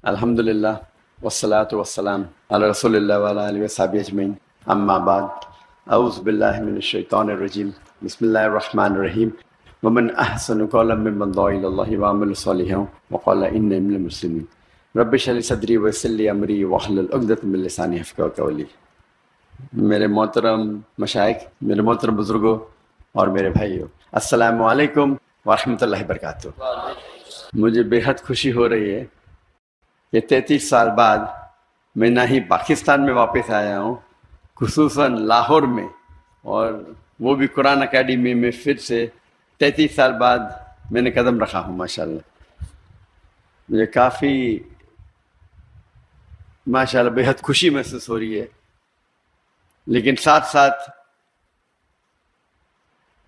الحمدللہ والصلاة والسلام علی رسول اللہ وعلی آلہ وصحبہ اجمعین، اما بعد، اعوذ باللہ من الشیطان الرجیم، بسم اللہ الرحمن الرحیم۔ ومن احسن قولا ممن دعا الی اللہ وعمل صالحا وقال انی من المسلمین۔ رب اشرح لي صدری ویسر لي امری واحلل عقدۃ من لسانی یفقہوا قولی۔ میرے محترم مشائخ، میرے محترم بزرگوں اور میرے بھائیوں، السلام علیکم ورحمۃ اللہ وبرکاتہ۔ مجھے بے حد خوشی ہو رہی ہے کہ 33 سال بعد میں نہ ہی پاکستان میں واپس آیا ہوں، خصوصاً لاہور میں، اور وہ بھی قرآن اکیڈمی میں پھر سے 33 سال بعد میں نے قدم رکھا ہوں۔ ماشاءاللہ مجھے کافی ماشاءاللہ بے حد خوشی محسوس ہو رہی ہے، لیکن ساتھ ساتھ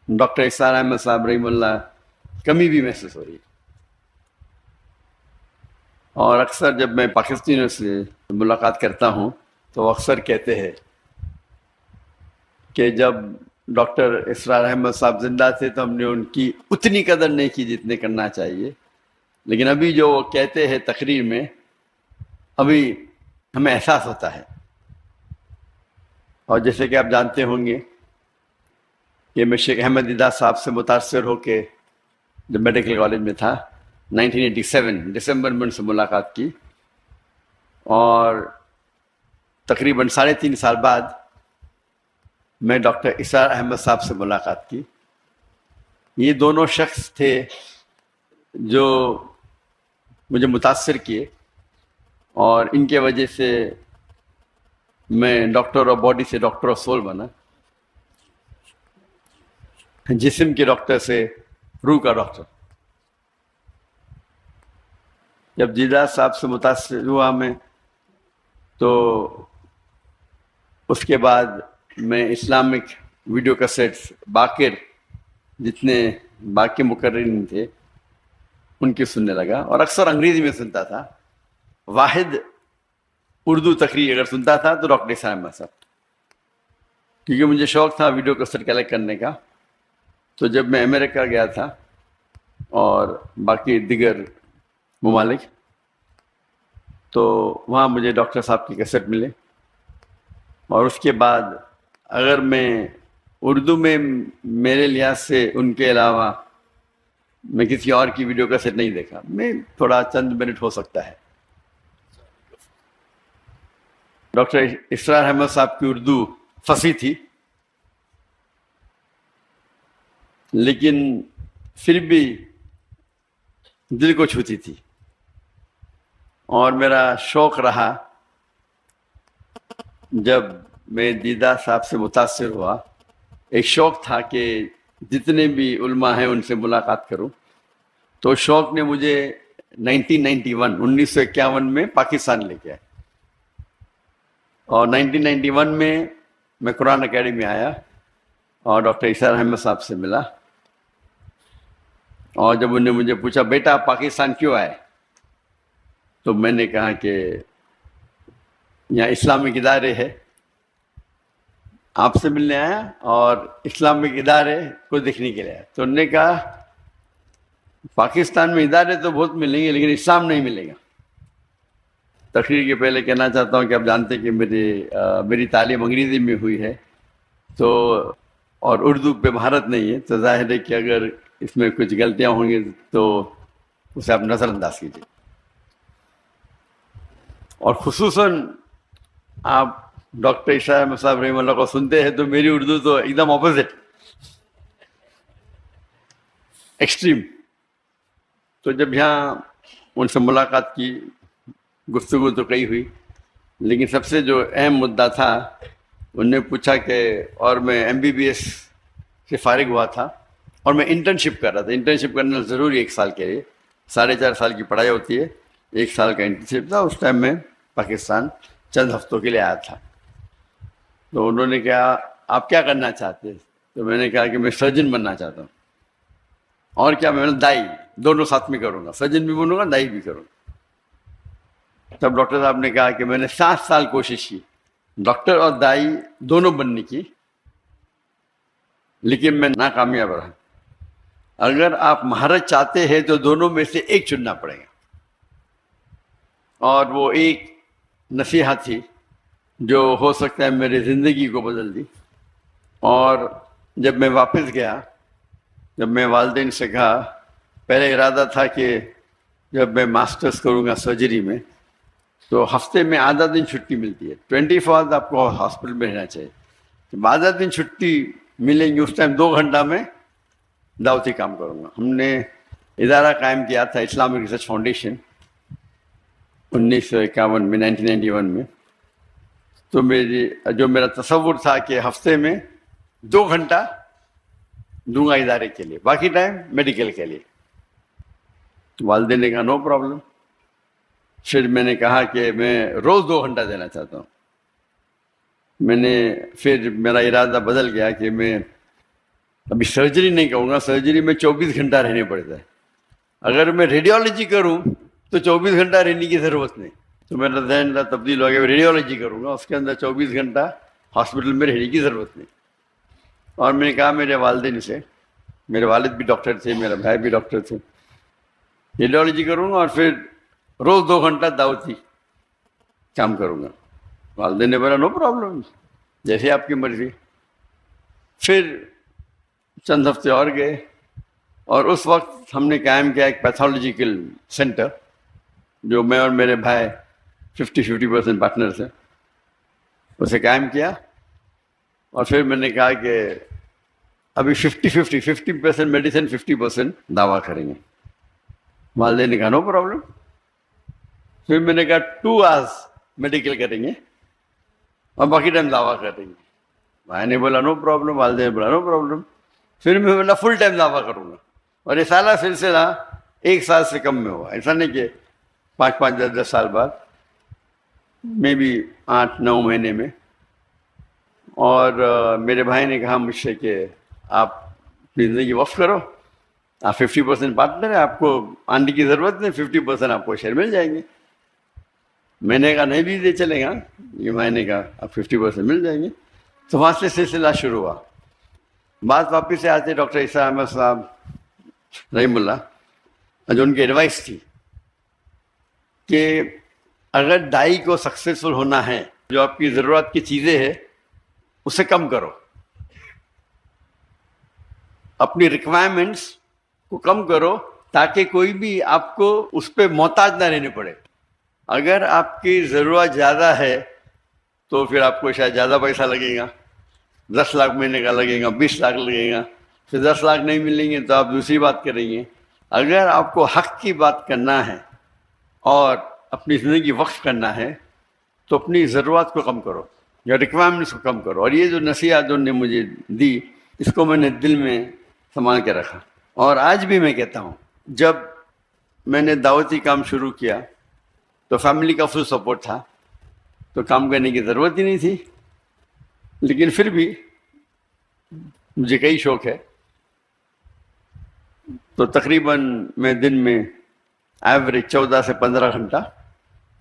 ڈاکٹر اسرار احمد صاحب رحمہ اللہ کمی بھی محسوس ہو رہی ہے۔ اور اکثر جب میں پاکستانیوں سے ملاقات کرتا ہوں تو اکثر کہتے ہیں کہ جب ڈاکٹر اسرار احمد صاحب زندہ تھے تو ہم نے ان کی اتنی قدر نہیں کی جتنے کرنا چاہیے، لیکن ابھی جو وہ کہتے ہیں تقریر میں، ابھی ہمیں احساس ہوتا ہے۔ اور جیسے کہ آپ جانتے ہوں گے کہ میں شیخ احمد دیدار صاحب سے متاثر ہو کے جب میڈیکل کالج میں تھا 1987 دسمبر میں ان سے ملاقات کی، اور تقریباً 3.5 سال بعد میں ڈاکٹر اسرار احمد صاحب سے ملاقات کی۔ یہ دونوں شخص تھے جو مجھے متاثر کیے، اور ان کے وجہ سے میں ڈاکٹر آف باڈی سے ڈاکٹر آف سول بنا، جسم کے ڈاکٹر سے روح کا ڈاکٹر۔ جب دیدار صاحب سے متاثر ہوا میں تو اس کے بعد میں اسلامک ویڈیو کیسٹس باقر جتنے باقی مقررین تھے ان کی سننے لگا، اور اکثر انگریزی میں سنتا تھا۔ واحد اردو تقریر اگر سنتا تھا تو ڈاکٹر اسرار احمد صاحب، کیونکہ مجھے شوق تھا ویڈیو کیسٹ کلیکٹ کرنے کا۔ تو جب میں امریکہ گیا تھا اور باقی دیگر ممالک، تو وہاں مجھے ڈاکٹر صاحب کی کیسٹ ملے، اور اس کے بعد اگر میں اردو میں میرے لحاظ سے ان کے علاوہ میں کسی اور کی ویڈیو کیسٹ نہیں دیکھا۔ میں تھوڑا چند منٹ ہو سکتا ہے۔ ڈاکٹر اسرار احمد صاحب کی اردو فصیح تھی، لیکن پھر بھی دل کو چھوتی تھی، اور میرا شوق رہا جب میں دیدار صاحب سے متاثر ہوا، ایک شوق تھا کہ جتنے بھی علماء ہیں ان سے ملاقات کروں۔ تو شوق نے مجھے 1951 میں پاکستان لے کے آئے، اور 1991 میں قرآن اکیڈمی آیا اور ڈاکٹر اسرار احمد صاحب سے ملا۔ اور جب انہوں نے مجھے پوچھا بیٹا آپ پاکستان کیوں آئے، تو میں نے کہا کہ یہاں اسلامک ادارے ہے، آپ سے ملنے آیا اور اسلامک ادارے کو دیکھنے کے لیے آیا۔ تو انہوں نے کہا پاکستان میں ادارے تو بہت ملیں گے لیکن اسلام نہیں ملے گا۔ تقریر کے پہلے کہنا چاہتا ہوں کہ آپ جانتے ہیں کہ میری تعلیم انگریزی میں ہوئی ہے، تو اور اردو پہ مہارت نہیں ہے، تو ظاہر ہے کہ اگر اس میں کچھ غلطیاں ہوں گی تو اسے آپ نظر انداز کیجیے۔ اور خصوصاً آپ ڈاکٹر اسرار احمد صاحب رحمہ اللہ کو سنتے ہیں تو میری اردو تو ایک دم اپوزٹ، ایکسٹریم۔ تو جب یہاں ان سے ملاقات کی، گفتگو تو کئی ہوئی، لیکن سب سے جو اہم مدعا تھا، انہوں نے پوچھا کہ اور میں MBBS سے فارغ ہوا تھا اور میں انٹرنشپ کر رہا تھا۔ انٹرنشپ کرنا ضروری 1 سال کے لیے، 4.5 سال کی پڑھائی ہوتی ہے، 1 سال کا انٹرنشپ تھا۔ اس ٹائم میں پاکستان چند ہفتوں کے لیے آیا تھا۔ تو انہوں نے کہا آپ کیا کرنا چاہتے ہیں؟ تو میں نے کہا کہ میں سرجن بننا چاہتا ہوں، اور کیا، میں نے دائی دونوں ساتھ میں کروں گا، سرجن بھی بنوں گا دائی بھی کروں گا۔ تب ڈاکٹر صاحب نے کہا کہ میں نے 7 سال کوشش کی ڈاکٹر اور دائی دونوں بننے کی، لیکن میں ناکامیاب رہا۔ اگر آپ مہارت چاہتے ہیں تو دونوں میں سے ایک چننا پڑے گا۔ اور وہ ایک نصیحت تھی جو ہو سکتا ہے میری زندگی کو بدل دی. اور جب میں واپس گیا، جب میں والدین سے کہا، پہلے ارادہ تھا کہ جب میں ماسٹرز کروں گا سرجری میں تو ہفتے میں آدھا دن چھٹی ملتی ہے، 24 آپ کو ہاسپٹل میں رہنا چاہیے. جب آدھا دن چھٹی ملیں گی اس ٹائم 2 گھنٹہ میں دعوتی کام کروں گا. ہم نے ادارہ قائم کیا تھا اسلامک ریسرچ فاؤنڈیشن 1951 میں، 1991 میں. تو میرا تصور تھا کہ ہفتے میں 2 گھنٹہ دوں گا ادارے کے لیے، باقی ٹائم میڈیکل کے لیے. والدین نے کہا نو پرابلم. پھر میں نے کہا کہ میں روز 2 گھنٹہ دینا چاہتا ہوں. پھر میرا ارادہ بدل گیا کہ میں ابھی سرجری نہیں کروں گا. سرجری میں 24 گھنٹہ رہنے پڑتا ہے. اگر میں ریڈیولوجی کروں تو 24 گھنٹہ رہنے کی ضرورت نہیں. تو میرا ذہن تبدیل ہو گیا، ریڈیولوجی کروں گا، اس کے اندر 24 گھنٹہ ہاسپٹل میں رہنے کی ضرورت نہیں. اور میں نے کہا میرے والدین سے، میرے والد بھی ڈاکٹر تھے، میرا بھائی بھی ڈاکٹر تھے، ریڈیولوجی کروں گا اور پھر روز 2 گھنٹہ دعوتی کام کروں گا. والدین نے بولا نو پرابلم، جیسے آپ کی مرضی. پھر چند ہفتے اور گئے اور اس وقت ہم نے قائم کیا ایک پیتھولوجیکل سینٹر جو میں اور میرے بھائی 50% پارٹنرس ہیں، اسے قائم کیا. اور پھر میں نے کہا کہ ابھی 50% میڈیسن 50% دعویٰ کریں گے. والدین نے کہا نو پرابلم. پھر میں نے کہا 2 hours میڈیکل کریں گے اور باقی ٹائم دعویٰ کریں گے. بھائی نے بولا نو پرابلم، والدین نے بولا نو پرابلم. پھر میں بولا فل ٹائم دعویٰ کروں گا. اور یہ سالہ سلسلہ 1 سال سے کم میں ہوا. ایسا نہیں کہ 5 10 سال بعد، میں بھی 8 9 مہینے میں. اور میرے بھائی نے کہا مجھ سے کہ آپ اپنی زندگی وقف کرو، آپ 50% پارٹنر ہیں، آپ کو آنے کی ضرورت نہیں، 50% آپ کو شیئر مل جائیں گے. میں نے کہا نہیں بھی دے چلے گا. یہ بھائی نے کہا آپ 50% مل جائیں گے. تو وہاں سے سلسلہ شروع ہوا. بات واپس سے آتے ڈاکٹر اسرار احمد صاحب رحم اللہ، جو ان کی ایڈوائس تھی کہ اگر دائی کو سکسیسفل ہونا ہے، جو آپ کی ضرورت کی چیزیں ہیں اسے کم کرو، اپنی ریکوائرمنٹس کو کم کرو تاکہ کوئی بھی آپ کو اس پہ محتاج نہ رہنے پڑے. اگر آپ کی ضرورت زیادہ ہے تو پھر آپ کو شاید زیادہ پیسہ لگے گا، 10 لاکھ مہینے کا لگے گا، 20 لاکھ لگے گا. پھر 10 لاکھ نہیں ملیں گے تو آپ دوسری بات کریں گے. اگر آپ کو حق کی بات کرنا ہے اور اپنی زندگی وقف کرنا ہے تو اپنی ضرورت کو کم کرو یا ریکوائرمنٹس کو کم کرو. اور یہ جو نصیحت جو نے مجھے دی، اس کو میں نے دل میں سنبھال کے رکھا. اور آج بھی میں کہتا ہوں، جب میں نے دعوتی کام شروع کیا تو فیملی کا فل سپورٹ تھا، تو کام کرنے کی ضرورت ہی نہیں تھی. لیکن پھر بھی مجھے کئی شوق ہے، تو تقریباً میں دن میں ایوریج 14 سے 15 گھنٹہ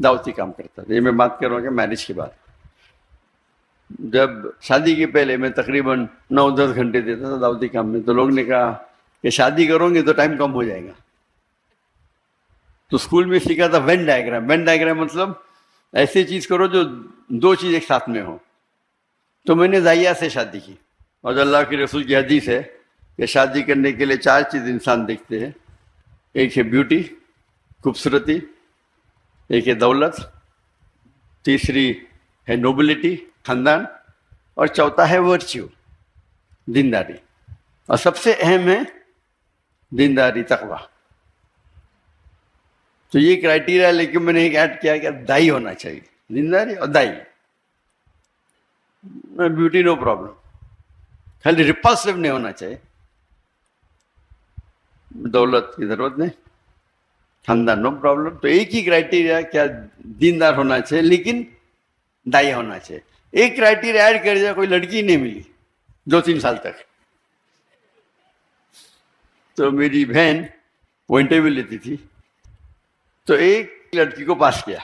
دعوتی کام کرتا تھا. یہ میں بات کر رہا ہوں کہ میرج کے بعد. جب شادی کے پہلے میں تقریباً 9-10 گھنٹے دیتا تھا دعوتی کام میں. تو لوگ نے کہا کہ شادی کرو گے تو ٹائم کم ہو جائے گا. تو اسکول میں سیکھا تھا وین ڈائیگرام. وین ڈائیگرام مطلب ایسی چیز کرو جو 2 چیز ایک ساتھ میں ہو. تو میں نے ضائعہ سے شادی کی. اور اللہ کے رسول کی حدیث ہے کہ شادی کرنے کے لیے 4 چیز انسان دیکھتے ہیں. ایک ہے بیوٹی، خوبصورتی، ایک ہے دولت، تیسری ہے نوبلٹی، خاندان، اور چوتھا ہے ورچیو، دینداری. اور سب سے اہم ہے دینداری، تقوی. تو یہ کرائٹیریا لے کے میں نے ایک ایڈ کیا کہ دائی ہونا چاہیے، دینداری اور دائی. بیوٹی نو پرابلم، خالی ریپلسو نہیں ہونا چاہیے، دولت کی ضرورت نہیں، خاندان نو پرابلم. تو ایک ہی کرائٹیریا کیا دیندار ہونا چاہیے لیکن دائی ہونا چاہیے. ایک کرائٹیریا ایڈ کر دیا، کوئی لڑکی نہیں ملی 2-3 سال تک. تو میری بہن وہ انٹرویو لیتی تھی، تو ایک لڑکی کو پاس کیا،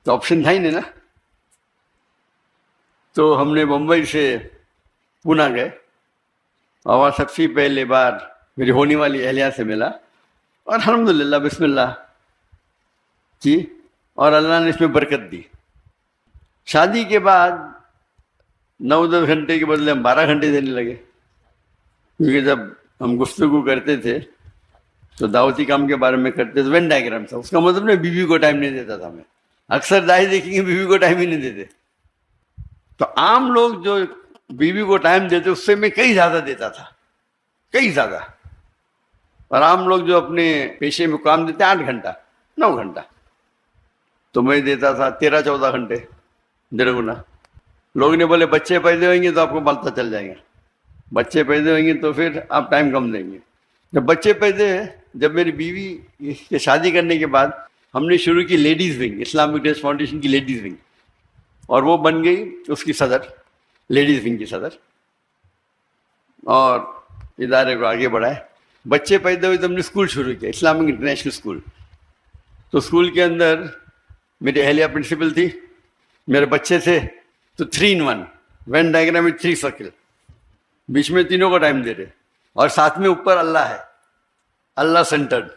تو آپشن تھا ہی نہیں نا. تو ہم نے بمبئی سے پونا گئے اور سب سے پہلے بار میری ہونے والی اہلیہ سے ملا. اور الحمدللہ بسم اللہ جی اور اللہ نے اس میں برکت دی. شادی کے بعد 9-10 گھنٹے کے بدلے ہم 12 گھنٹے دینے لگے، کیونکہ جب ہم گفتگو کرتے تھے تو دعوتی کام کے بارے میں کرتے تھے. وین ڈائیگرام تھا، اس کا مطلب نہیں بیوی کو ٹائم نہیں دیتا تھا. میں اکثر دائی دیکھیں گے بیوی کو ٹائم ہی نہیں دیتے. تو عام لوگ جو بیوی کو ٹائم دیتے اس سے میں کئی زیادہ دیتا تھا، کئی زیادہ. اور عام لوگ جو اپنے پیشے میں کام دیتے 8 گھنٹہ 9 گھنٹہ، تو میں دیتا تھا 13-14 گھنٹے، 1.5 گنا. لوگ نے بولے بچے پیدا ہوئیں گے تو آپ کو پتہ چل جائے گا، بچے پیدا ہوئیں گے تو پھر آپ ٹائم کم دیں گے. جب بچے پیدا ہوئے، جب میری بیوی کے شادی کرنے کے بعد ہم نے شروع کی ladies wing, Islamic trust foundation کی لیڈیز ونگ، اور وہ بن گئی اس کی صدر، لیڈیز ونگ کی صدر، اور ادارے کو آگے بڑھائے. بچے پیدا ہوئے تو ہم نے اسکول شروع کیا، اسلامک انٹرنیشنل اسکول. تو اسکول کے اندر میری اہلیہ پرنسپل تھی، میرے بچے تھے، تو 3 in 1 وین ڈائیگرام میں 3 سرکل، بیچ میں تینوں کو ٹائم دے رہے، اور ساتھ میں اوپر اللہ ہے، اللہ سینٹرڈ.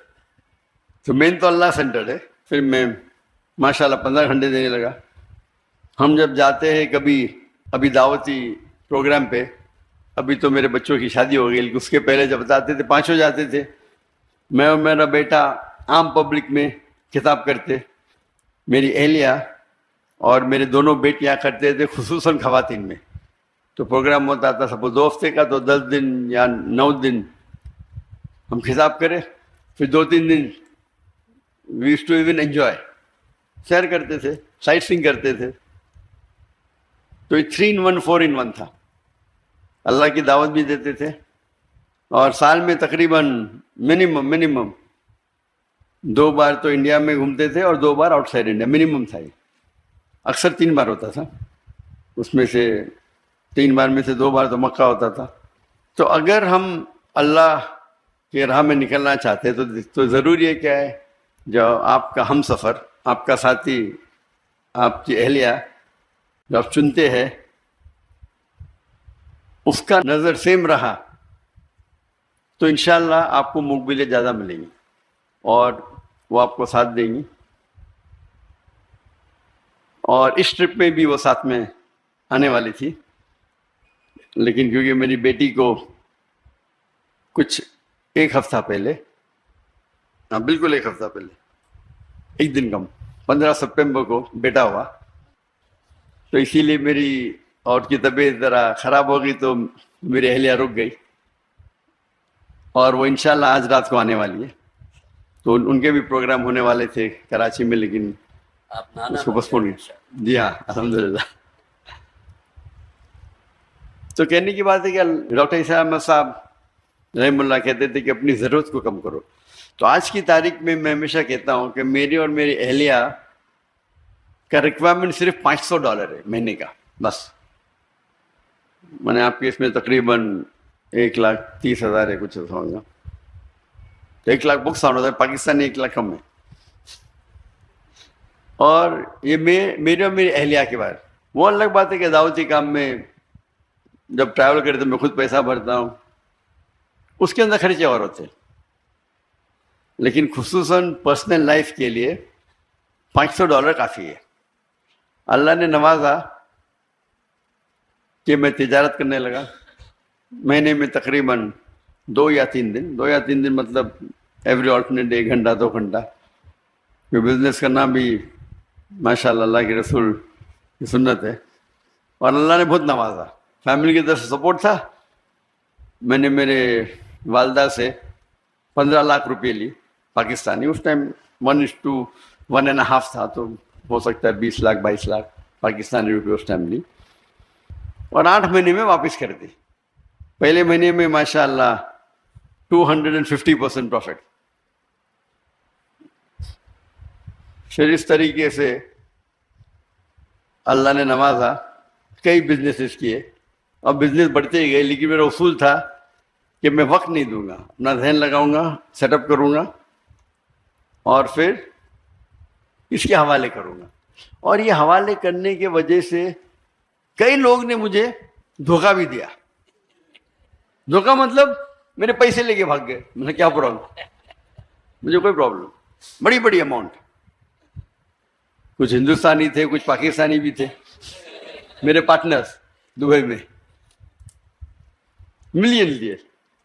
تو مین تو اللہ سینٹرڈ ہے. پھر میں ماشاءاللہ 15 گھنٹے دینے لگا. ہم جب جاتے ہیں کبھی ابھی دعوتی پروگرام پہ، ابھی تو میرے بچوں کی شادی ہو گئی، لیکن اس کے پہلے جب جاتے تھے 5 جاتے تھے، میں اور میرا بیٹا عام پبلک میں خطاب کرتے، میری اہلیہ اور میرے دونوں بیٹیاں کرتے تھے خصوصاً خواتین میں. تو پروگرام ہوتا تھا سپوز 2 ہفتے کا، تو 10 دن یا 9 دن ہم خطاب کرے، پھر 2-3 دن we used to even enjoy, سیر کرتے تھے، سائٹ سینگ کرتے تھے. تو یہ 3 in 1 4 in 1 تھا. اللہ کی دعوت بھی دیتے تھے، اور سال میں تقریباً منیمم 2 بار تو انڈیا میں گھومتے تھے اور 2 بار آؤٹ سائڈ انڈیا، منیمم تھا یہ. اکثر 3 بار ہوتا تھا، اس میں سے 3 بار میں سے 2 بار تو مکہ ہوتا تھا. تو اگر ہم اللہ کی راہ میں نکلنا چاہتے تو ضروری ہے کیا ہے، جو آپ کا ہم سفر، آپ کا ساتھی، آپ کی اہلیہ جو آپ چنتے ہیں، اس کا نظر سیم رہا تو انشاءاللہ آپ کو مقبولیں زیادہ ملیں گی، اور وہ آپ کو ساتھ دیں گی. اور اس ٹرپ میں بھی وہ ساتھ میں آنے والی تھی، لیکن کیونکہ میری بیٹی کو کچھ 1 ہفتہ پہلے، ہاں بالکل 1 ہفتہ پہلے، 1 دن کم، 15 سپٹمبر کو بیٹا ہوا، تو اسی لیے میری اور کی طبیعت ذرا خراب ہو گئی، تو میری اہلیہ رک گئی، اور وہ انشاءاللہ آج رات کو آنے والی ہے. تو ان کے بھی پروگرام ہونے والے تھے کراچی میں، لیکن اس کو پوسٹپون کیا. جی ہاں الحمدللہ. تو کہنے کی بات ہے کہ ڈاکٹر عیسیٰ احمد صاحب رحم اللہ کہتے تھے کہ اپنی ضرورت کو کم کرو. تو آج کی تاریخ میں میں ہمیشہ کہتا ہوں کہ میری اور میری اہلیہ کا ریکوائرمنٹ صرف $500 ہے مہینے کا، بس. میں نے آپ کے اس میں تقریباً 1,30,000 ہے، کچھ ایسا ہوگا، تو 1 لاکھ بکس آنا ہوتا ہے، پاکستانی 1 لاکھ کم ہے. اور یہ میرے اور میری اہلیہ کے بارے وہ الگ بات ہے کہ دعوتی کام میں جب ٹریول کرتے تو میں خود پیسہ بھرتا ہوں، اس کے اندر خرچے اور ہوتے ہیں، لیکن خصوصاً پرسنل لائف کے لیے $500 کافی ہے. اللہ نے نوازا کہ میں تجارت کرنے لگا. مہینے میں تقریباً 2 یا 3 دن مطلب ایوری آلٹرنیٹ 1 گھنٹہ 2 گھنٹہ، بزنس کرنا بھی ماشاءاللہ اللہ کے رسول کی سنت ہے. اور اللہ نے بہت نوازا، فیملی کی طرف سے سپورٹ تھا. میں نے میرے والدہ سے 15 لاکھ روپے لی پاکستانی، اس ٹائم 1:1.5 تھا، تو ہو سکتا ہے 20 لاکھ 22 لاکھ پاکستانی روپے اس ٹائم لی، اور 8 مہینے میں واپس کر دی. پہلے مہینے میں ماشاءاللہ 250% پروفٹ. پھر اس طریقے سے اللہ نے نوازا، کئی بزنسز کیے، اور بزنس بڑھتے ہی گئے. لیکن میرا اصول تھا کہ میں وقت نہیں دوں گا، اپنا ذہن لگاؤں گا، سیٹ اپ کروں گا، اور پھر اس کے حوالے کروں گا. اور یہ حوالے کرنے کی وجہ سے کئی لوگ نے مجھے دھوکہ بھی دیا. دھوکہ مطلب میرے پیسے لے کے بھاگ گئے. میں نے کیا پرابلم، مجھے کوئی پرابلم، بڑی اماؤنٹ. کچھ ہندوستانی تھے, کچھ پاکستانی بھی تھے میرے پارٹنرز دبئی میں, ملین لیے.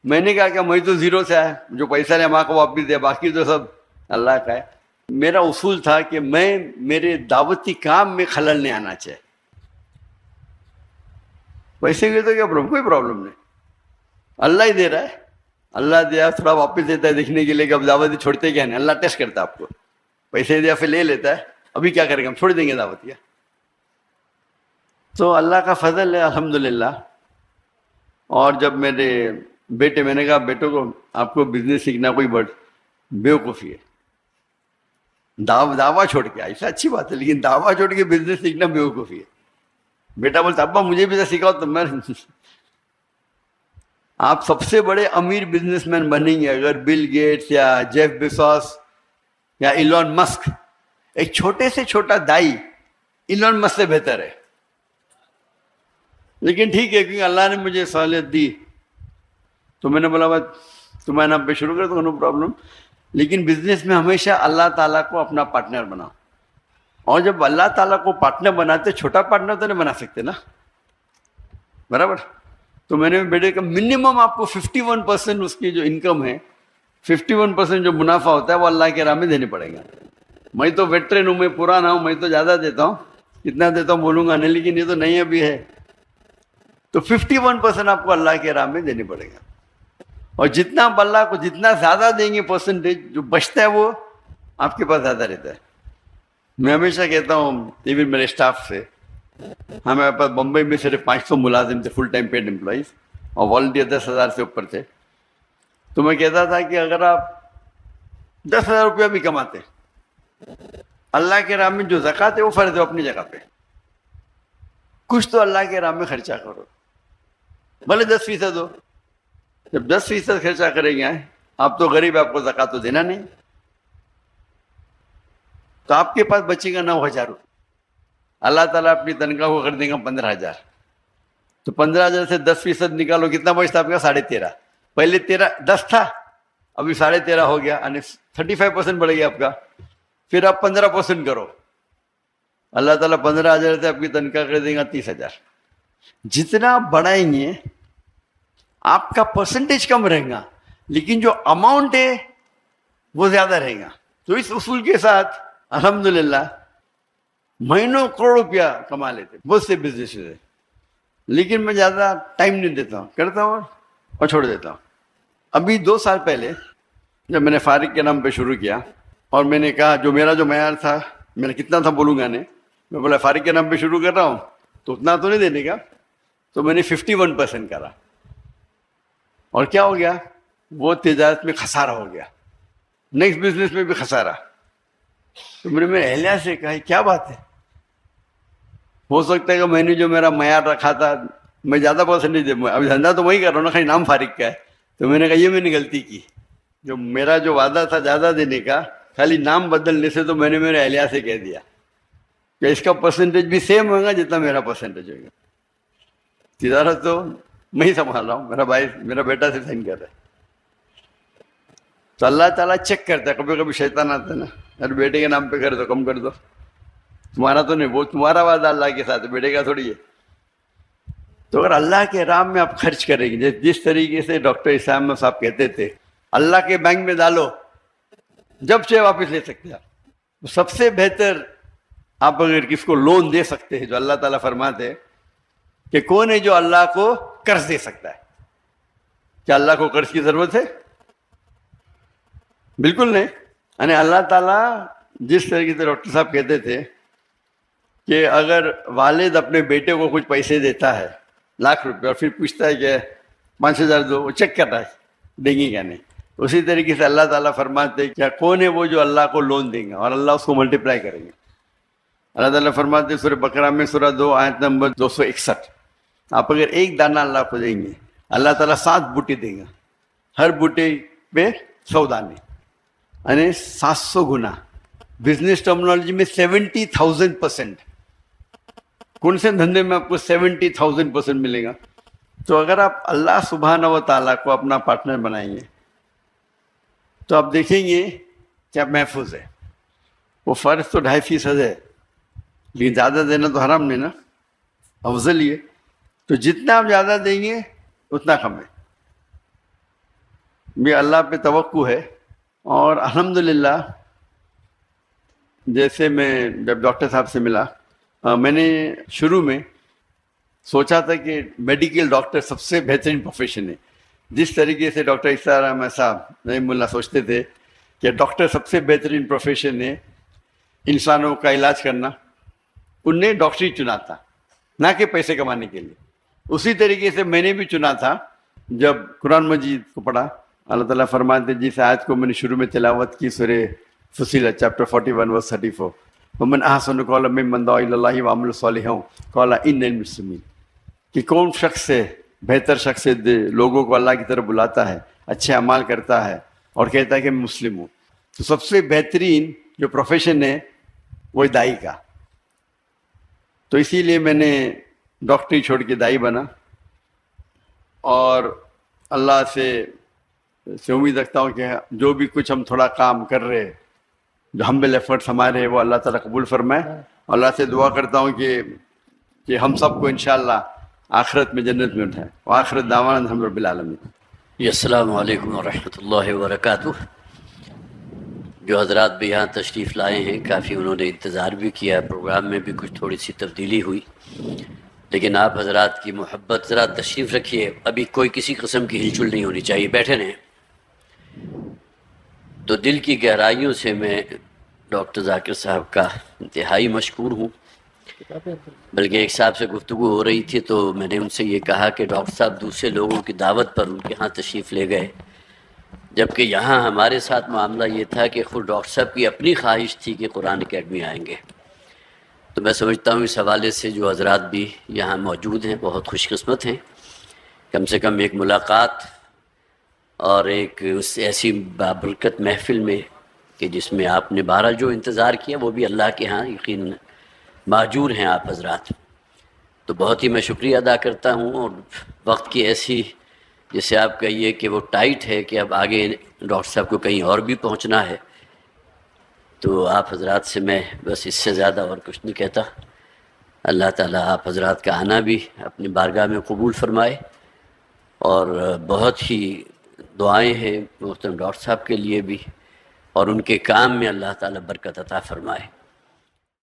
میں نے کہا کہ میں تو زیرو سے آیا, جو پیسہ لے ماں کو واپس دیا, باقی تو سب اللہ کا ہے. میرا اصول تھا کہ میں میرے دعوتی کام میں خلل نہیں آنا چاہیے. پیسے کے تو کیا پرابلم, کوئی پرابلم نہیں, اللہ ہی دے رہا ہے, اللہ دیا تھوڑا واپس دیتا ہے دیکھنے کے لیے کہ اب دعوتی چھوڑتے کیا نہیں. اللہ ٹیسٹ کرتا ہے آپ کو, پیسے دیا پھر لے لیتا ہے, ابھی کیا کریں گے, ہم چھوڑ دیں گے دعوتیاں. تو اللہ کا فضل ہے الحمدللہ. اور جب میرے بیٹے, میں نے کہا بیٹوں کو آپ کو بزنس سیکھنا کوئی بڑ بیوقوفی ہے, دعویٰ چھوڑ کے, ایسا اچھی بات ہے لیکن دعویٰ چھوڑ کے بزنس سیکھنا بیوقوفی ہے. بیٹا بولتا ابا مجھے بھی تو سکھاؤ. تو میں آپ سب سے بڑے امیر بزنس مین بنیں گے اگر بل گیٹس یا جیف بیزوس یا ایلون مسک, ایک چھوٹے سے چھوٹا دائی ایلون مسک سے بہتر ہے. لیکن ٹھیک ہے, کیونکہ اللہ نے مجھے سہولت دی تو میں نے بولا بات تمہارے نام پہ شروع کر دو, نو پرابلم. لیکن بزنس میں ہمیشہ اللہ تعالیٰ کو اپنا پارٹنر بناؤ, اور جب اللہ تعالیٰ کو پارٹنر بناتے, چھوٹا پارٹنر تو نہیں بنا سکتے نا, برابر. تو میں نے بیٹے کا منیمم آپ کو 51% اس کی جو انکم ہے, 51% جو منافع ہوتا ہے وہ اللہ کے راہ میں دینے پڑے گا. میں تو ویٹرن ہوں, میں پرانا ہوں, میں تو زیادہ دیتا ہوں, کتنا دیتا ہوں بولوں گا نہیں, لیکن یہ تو نہیں ابھی ہے. تو 51% آپ کو اللہ کے راہ میں دینے پڑے گا. اور جتنا آپ اللہ کو جتنا زیادہ دیں گے پرسنٹیج, جو بچتا ہے وہ آپ کے پاس زیادہ رہتا ہے. میں ہمیشہ کہتا ہوں ایون میرے اسٹاف سے, ہمارے پاس بمبئی میں صرف 500 ملازم تھے, فل ٹائم پیڈ امپلائیز, اور والنٹیئر 10,000 سے اوپر تھے. تو میں کہتا تھا کہ اگر آپ 10,000 روپیہ بھی کماتے, اللہ کے راہ میں جو زکوٰۃ ہے وہ فرض ہے اپنی جگہ پہ, کچھ تو اللہ کے راہ میں خرچہ کرو, بھلے 10% ہو. جب 10% خرچہ کریں گے آپ تو غریب, آپ کو زکوٰۃ تو دینا نہیں, تو آپ کے پاس بچے گا 9,000 روپے. اللہ تعالیٰ اپنی تنخواہ کو کر دیں گا 15,000. تو 15,000 سے 10% نکالو, کتنا بچتا آپ کا, 13.5. پہلے 10 تھا, ابھی 13.5 ہو گیا, یعنی 35% بڑھ گیا آپ کا. پھر آپ 15% کرو, اللہ تعالیٰ 15,000 سے آپ کی تنخواہ کر دیں گا 30,000. جتنا آپ بڑھائیں گے آپ کا پرسنٹیج کم رہے گا, لیکن جو اماؤنٹ ہے وہ زیادہ رہے گا. تو اس اصول کے ساتھ الحمدللہ مہینوں کروڑ روپیہ کما لیتے بہت سے بزنس ہے. لیکن میں زیادہ ٹائم نہیں دیتا ہوں, کرتا ہوں اور چھوڑ دیتا ہوں. ابھی 2 سال پہلے جب میں نے فارغ کے نام پہ شروع کیا, اور میں نے کہا جو میرا جو معیار تھا, میں نے کتنا تھا بولوں گا نہیں, میں بولا فارغ کے نام پہ شروع کر رہا ہوں تو اتنا تو نہیں دینے کا. تو میں نے 51% کرا, اور کیا ہو گیا, وہ تجارت میں خسارہ ہو گیا, نیکسٹ بزنس میں بھی خسارہ. تو میں نے میرے اہلیہ سے کہا کیا بات ہے, ہو سکتا ہے کہ میں نے جو میرا معیار رکھا تھا میں زیادہ پرسنٹیج دے, ابھی دھندا تو وہی کر رہا ہوں نا, خالی نام فارغ کا ہے. تو میں نے کہا یہ میں نے غلطی کی, جو میرا جو وعدہ تھا زیادہ دینے کا, خالی نام بدلنے سے, تو میں نے میرے اہلیہ سے کہہ دیا کہ اس کا پرسنٹیج بھی سیم ہوگا جتنا میرا پرسنٹیج ہوگا. تجارت تو میں ہی سنبھال رہا ہوں, میرا بھائی میرا بیٹا سے سائن کر رہا ہے. تو اللہ تعالیٰ چیک کرتا ہے, کبھی کبھی شیطان آتا ہے نا, ارے بیٹے کے نام پہ کر دو, کم کر دو, تمہارا تو نہیں, وہ تمہارا وعدہ اللہ کے ساتھ, بیٹے کا تھوڑی ہے. تو اگر اللہ کے راہ میں آپ خرچ کریں گے, جس طریقے سے ڈاکٹر اسلام میں صاحب کہتے تھے اللہ کے بینک میں ڈالو, جب چاہے واپس لے سکتے ہیں آپ. سب سے بہتر آپ اگر کس کو لون دے سکتے ہیں, جو اللہ تعالیٰ فرماتے ہیں کہ کون ہے جو اللہ کو قرض دے سکتا ہے. کیا اللہ کو قرض کی ضرورت ہے؟ بالکل نہیں. یعنی اللہ تعالیٰ جس طریقے سے ڈاکٹر صاحب کہتے تھے کہ اگر والد اپنے بیٹے کو کچھ پیسے دیتا ہے, 1,00,000 روپے, اور پھر پوچھتا ہے کہ 5,000 دو, وہ چیک کر رہا ہے دیں گے کیا نہیں. اسی طریقے سے اللہ تعالیٰ فرماتے ہیں کیا کون ہے وہ جو اللہ کو لون دیں گا اور اللہ اس کو ملٹیپلائی کریں گے. اللہ تعالیٰ فرماتے ہیں سورہ بقرہ میں سورہ 2 آیت نمبر 261, آپ اگر ایک دانہ اللہ کو دیں گے, اللہ تعالیٰ 7 بوٹے دیں گا, ہر بوٹے پہ 100 دانے, یعنی 700 گنا. بزنس ٹرمنالوجی میں 70,000%. کون سے دھندے میں آپ کو 70,000% ملے گا؟ تو اگر آپ اللہ سبحانہ و تعالیٰ کو اپنا پارٹنر بنائیں گے تو آپ دیکھیں گے کہ آپ محفوظ ہے. وہ فرض تو 2.5% ہے, لیکن زیادہ دینا تو حرام نہیں نا، افضل ہی ہے. تو جتنا آپ زیادہ دیں گے اتنا کم ہے. بھی اللہ پہ توقع ہے. اور الحمدللہ جیسے میں جب ڈاکٹر صاحب سے ملا، میں نے شروع میں سوچا تھا کہ میڈیکل ڈاکٹر سب سے بہترین پروفیشن ہے. جس طریقے سے ڈاکٹر اسرار احمد صاحب رحمہ اللہ سوچتے تھے کہ ڈاکٹر سب سے بہترین پروفیشن ہے انسانوں کا علاج کرنا، ان نے ڈاکٹری چنا تھا نہ کہ پیسے کمانے کے لیے. اسی طریقے سے میں نے بھی چنا تھا. جب قرآن مجید کو پڑھا، اللہ تعالیٰ فرماتے جس آیت کو میں نے شروع میں تلاوت کی، سورہ فصیلت چیپٹر 41 ورس 34، ومن احسن قولا ممن دعا الی اللہ وعمل صالحا قال انی من المسلمین، کہ کون شخص ہے بہتر شخص ہے لوگوں کو اللہ کی طرف بلاتا ہے، اچھے اعمال کرتا ہے اور کہتا ہے کہ میں مسلم ہوں. تو سب سے بہترین جو پروفیشن ہے وہ دائی کا. تو اسی لیے میں نے ڈاکٹری چھوڑ کے دائی بنا، اور اللہ سے امید رکھتا ہوں کہ جو بھی کچھ ہم تھوڑا کام کر رہے ہیں، جو ہمبل ایفرٹس ہمارے ہیں، وہ اللہ تعالیٰ قبول فرمائے. اللہ سے دعا کرتا ہوں کہ ہم سب کو انشاءاللہ آخرت میں جنت میں اٹھائے. وآخر دعوانا الحمد رب العالمین. السلام علیکم ورحمۃ اللہ وبرکاتہ. جو حضرات بھی یہاں تشریف لائے ہیں، کافی انہوں نے انتظار بھی کیا، پروگرام میں بھی کچھ تھوڑی سی تبدیلی ہوئی، لیکن آپ حضرات کی محبت. ذرا تشریف رکھیے، ابھی کوئی کسی قسم کی ہلچل نہیں ہونی چاہیے، بیٹھے رہیں. تو دل کی گہرائیوں سے میں ڈاکٹر ذاکر صاحب کا انتہائی مشکور ہوں. بلکہ ایک صاحب سے گفتگو ہو رہی تھی تو میں نے ان سے یہ کہا کہ ڈاکٹر صاحب دوسرے لوگوں کی دعوت پر ان کے ہاں تشریف لے گئے، جبکہ یہاں ہمارے ساتھ معاملہ یہ تھا کہ خود ڈاکٹر صاحب کی اپنی خواہش تھی کہ قرآن اکیڈمی آئیں گے. تو میں سمجھتا ہوں اس حوالے سے جو حضرات بھی یہاں موجود ہیں بہت خوش قسمت ہیں. کم سے کم ایک ملاقات اور ایک اس ایسی بابرکت محفل میں کہ جس میں آپ نے بہرحال جو انتظار کیا وہ بھی اللہ کے ہاں یقین ماجور ہیں آپ حضرات. تو بہت ہی میں شکریہ ادا کرتا ہوں. اور وقت کی ایسی جسے آپ کہیے کہ وہ ٹائٹ ہے کہ اب آگے ڈاکٹر صاحب کو کہیں اور بھی پہنچنا ہے، تو آپ حضرات سے میں بس اس سے زیادہ اور کچھ نہیں کہتا. اللہ تعالیٰ آپ حضرات کا آنا بھی اپنی بارگاہ میں قبول فرمائے، اور بہت ہی دعائیں ہیں محترم ڈاکٹر صاحب کے لیے بھی، اور ان کے کام میں اللہ تعالیٰ برکت عطا فرمائے.